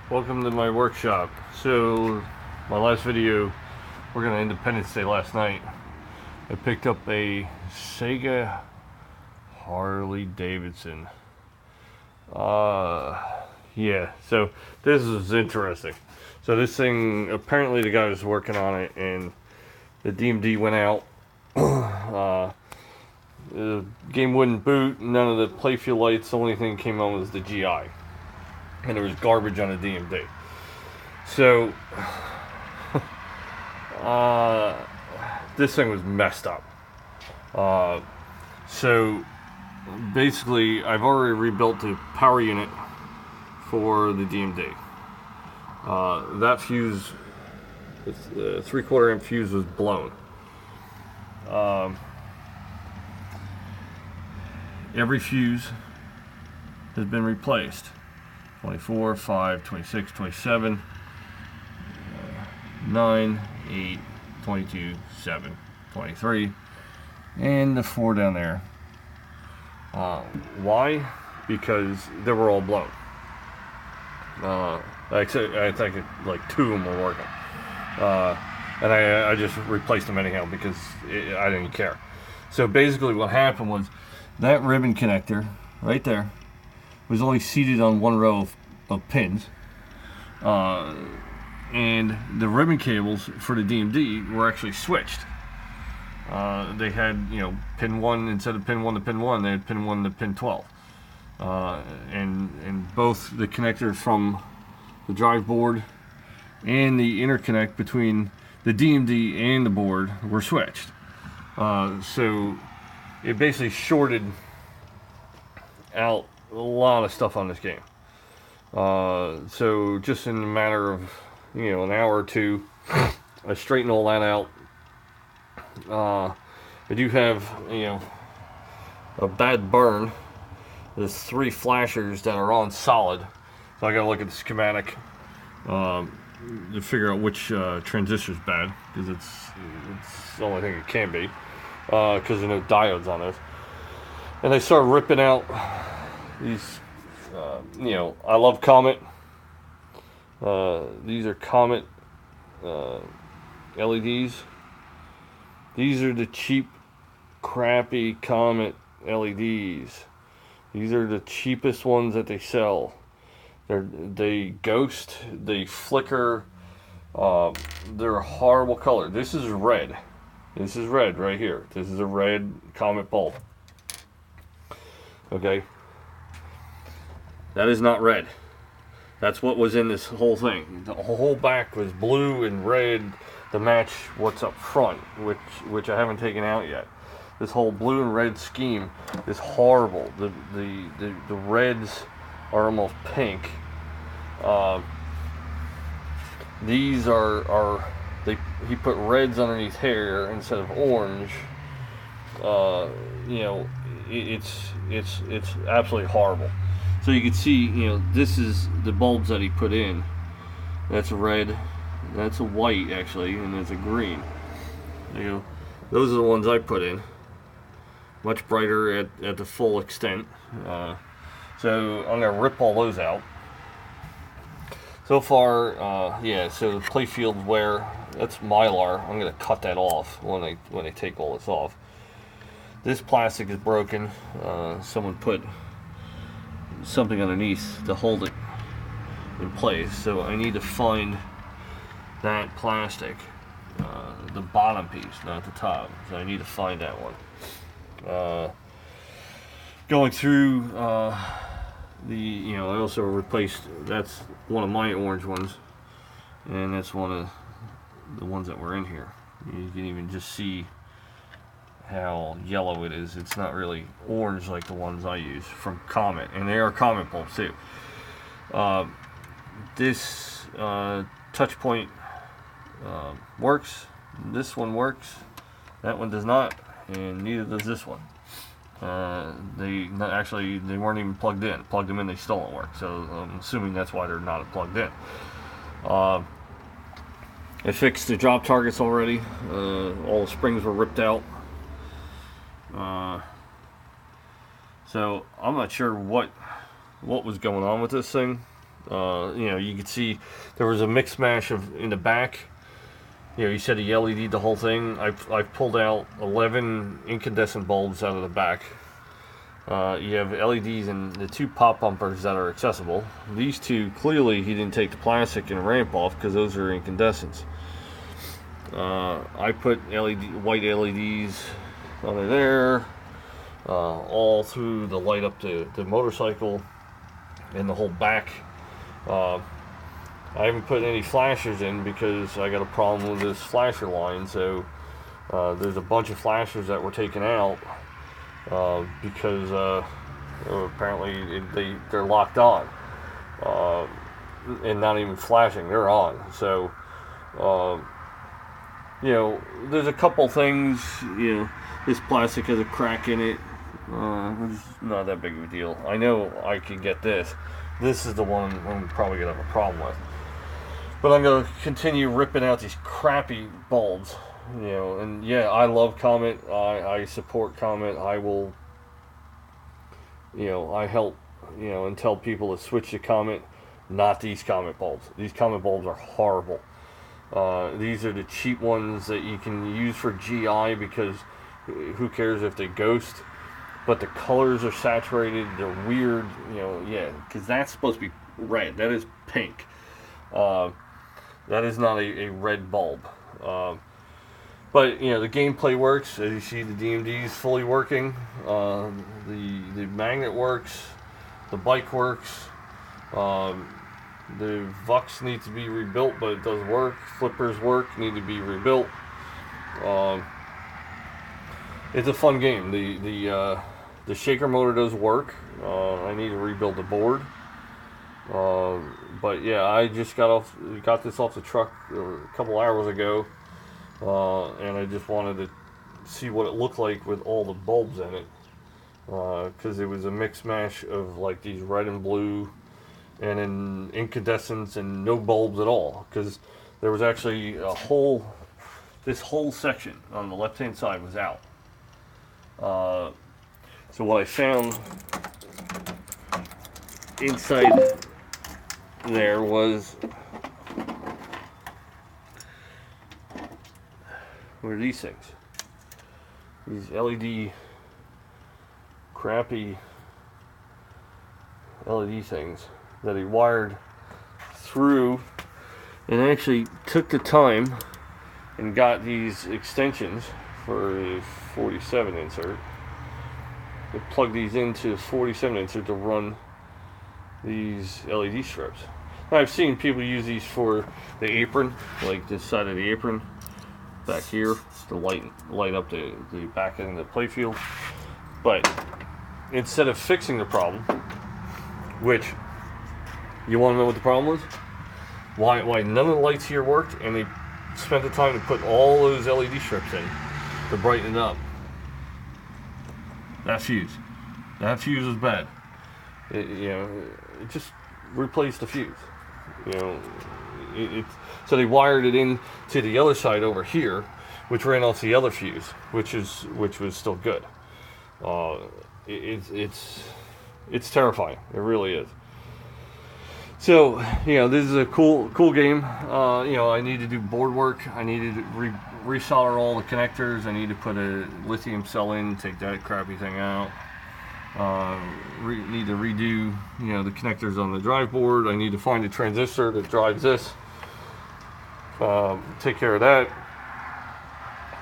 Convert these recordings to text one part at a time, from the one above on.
Welcome to my workshop. So, my last video, working on Independence Day last night, I picked up a Sega Harley Davidson. Yeah, so this is interesting. So this thing, apparently the guy was working on it and the DMD went out. The game wouldn't boot, none of the Playfield lights, the only thing that came on was the GI. And there was garbage on the DMD. So, this thing was messed up. So, basically, I've already rebuilt the power unit for the DMD. That fuse, the 3/4 amp fuse was blown. Every fuse has been replaced. 24, 5, 26, 27, 9, 8, 22, 7, 23, and the 4 down there. Why? Because they were all blown. I think like 2 of them were working. And I just replaced them anyhow because I didn't care. So basically what happened was that ribbon connector right there was only seated on one row of pins, and the ribbon cables for the DMD were actually switched. They had, pin 1 instead of pin 1 to pin 1, they had pin 1 to pin 12, and both the connector from the drive board and the interconnect between the DMD and the board were switched. So it basically shorted out a lot of stuff on this game. So just in a matter of an hour or two, I straightened all that out. I do have a bad burn. There's 3 flashers that are on solid, so I gotta look at the schematic to figure out which transistor's bad, because it's the only thing it can be, because there are no diodes on this. And they started ripping out these, I love Comet. These are Comet LEDs. These are the cheap, crappy Comet LEDs. These are the cheapest ones that they sell. They ghost, they flicker. They're a horrible color. This is red. This is red right here. This is a red Comet bulb. Okay, that is not red. That's what was in this whole thing. The whole back was blue and red to match what's up front, which I haven't taken out yet. This whole blue and red scheme is horrible. The reds are almost pink. These are he put reds underneath here instead of orange. It's absolutely horrible. So you can see, this is the bulbs that he put in. That's a red, that's a white actually, and there's a green. Those are the ones I put in. Much brighter at the full extent. So I'm gonna rip all those out. So far, so the Playfield wear, that's Mylar. I'm gonna cut that off when they take all this off. This plastic is broken. Someone put something underneath to hold it in place, so I need to find that plastic, the bottom piece, not the top. So I need to find that one. Going through I also replaced, that's one of my orange ones, and that's one of the ones that were in here. You can even just see how yellow it is. It's not really orange like the ones I use from Comet, and they are Comet bulbs too. This touch point works. This one works. That one does not, and neither does this one. They weren't even plugged in. Plugged them in, they still don't work. So I'm assuming that's why they're not plugged in. I fixed the drop targets already. All the springs were ripped out. So I'm not sure what was going on with this thing. You could see there was a mix mash in the back. You said he LED'd the whole thing. I've pulled out 11 incandescent bulbs out of the back. You have LEDs and the 2 pop bumpers that are accessible. These 2, clearly he didn't take the plastic and ramp off because those are incandescents. I put white LEDs under there, all through the light up the motorcycle and the whole back. I haven't put any flashers in because I got a problem with this flasher line, so there's a bunch of flashers that were taken out because apparently they're locked on and not even flashing, they're on. So there's a couple things. This plastic has a crack in it. It's not that big of a deal. I know I could get this. This is the one I'm probably gonna have a problem with. But I'm going to continue ripping out these crappy bulbs, and yeah, I love Comet. I support Comet. I will, I help, and tell people to switch to Comet, not these Comet bulbs. These Comet bulbs are horrible. These are the cheap ones that you can use for GI because who cares if they ghost, but the colors are saturated, they're weird, because that's supposed to be red. That is pink. That is not a red bulb. But the gameplay works. As you see, the DMD is fully working. The magnet works. The bike works. The Vux needs to be rebuilt, but it does work. Flippers work, need to be rebuilt. It's a fun game. The shaker motor does work. I need to rebuild the board. But yeah, I just got this off the truck a couple hours ago, and I just wanted to see what it looked like with all the bulbs in it, because it was a mix mash of like these red and blue, and then incandescents and no bulbs at all. Because there was actually this whole section on the left hand side was out. So what I found inside there was these things, these LED, crappy LED things that he wired through, and actually took the time and got these extensions for a 47 insert. I plugged these into the 47 insert to run these LED strips. I've seen people use these for the apron, like this side of the apron back here, to light up the back end of the playfield. But instead of fixing the problem, which you want to know what the problem was, why none of the lights here worked, and they spent the time to put all those LED strips in to brighten it up. That fuse was bad. It just replaced the fuse. So they wired it in to the other side over here, which ran off the other fuse, which was still good. It's terrifying. It really is. So this is a cool game. I need to do board work. I needed to resolder all the connectors. I need to put a lithium cell in, take that crappy thing out. Need to redo the connectors on the drive board. I need to find a transistor that drives this. Take care of that,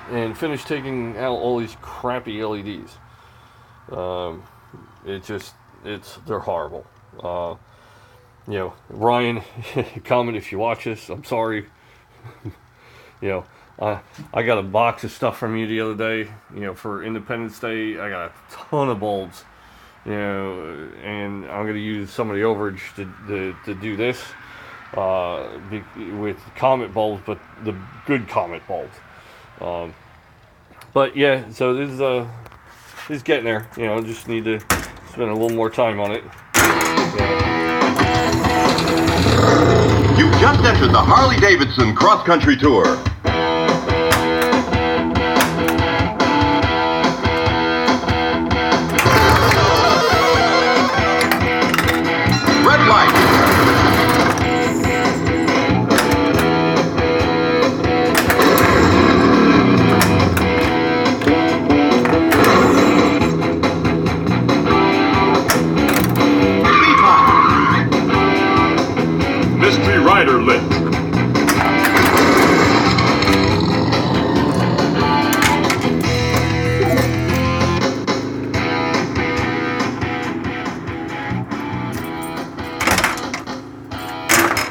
and finish taking out all these crappy LEDs. They're horrible. Ryan, comment if you watch this. I'm sorry. I got a box of stuff from you the other day. For Independence Day, I got a ton of bulbs. And I'm going to use some of the overage to do this with Comet bulbs, but the good Comet bulbs. But yeah, so this is getting there. Just need to spend a little more time on it. You've just entered the Harley Davidson cross-country tour. Red light. tighter lip.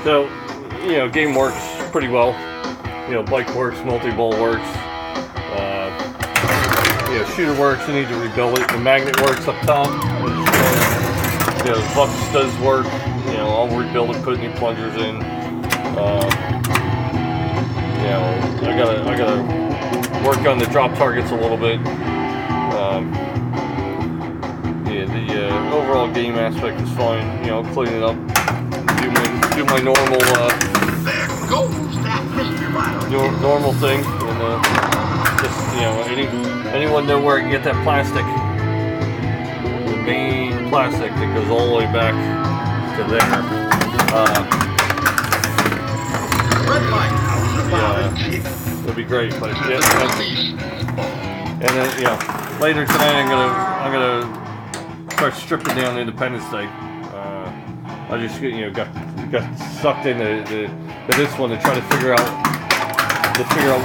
So, you know, game works pretty well. You know, bike works, multi-ball works. You know, shooter works. I need to rebuild it. The magnet works up top. You know, the bucks does work. You know, I'll rebuild it, put new plungers in. You know, I gotta work on the drop targets a little bit. Yeah, the overall game aspect is fine. You know, clean it up, do my normal There goes that mystery rider. normal thing, and just, you know, anyone know where I can get that plastic? The main plastic that goes all the way back to there. Red light. Yeah, it'd be great, but yeah. And then, you know, later tonight I'm gonna start stripping down Independence Day. I just, you know, got sucked into this one to try to figure out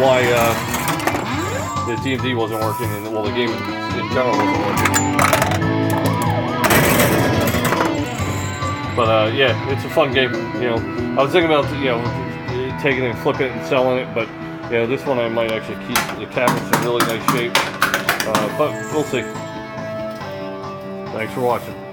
why the DMD wasn't working, and well, the game in general wasn't working. But yeah, it's a fun game. You know, I was thinking about, you know, taking it and flipping it and selling it, but you know, this one I might actually keep. The cabinet's in really nice shape, but we'll see. Thanks for watching.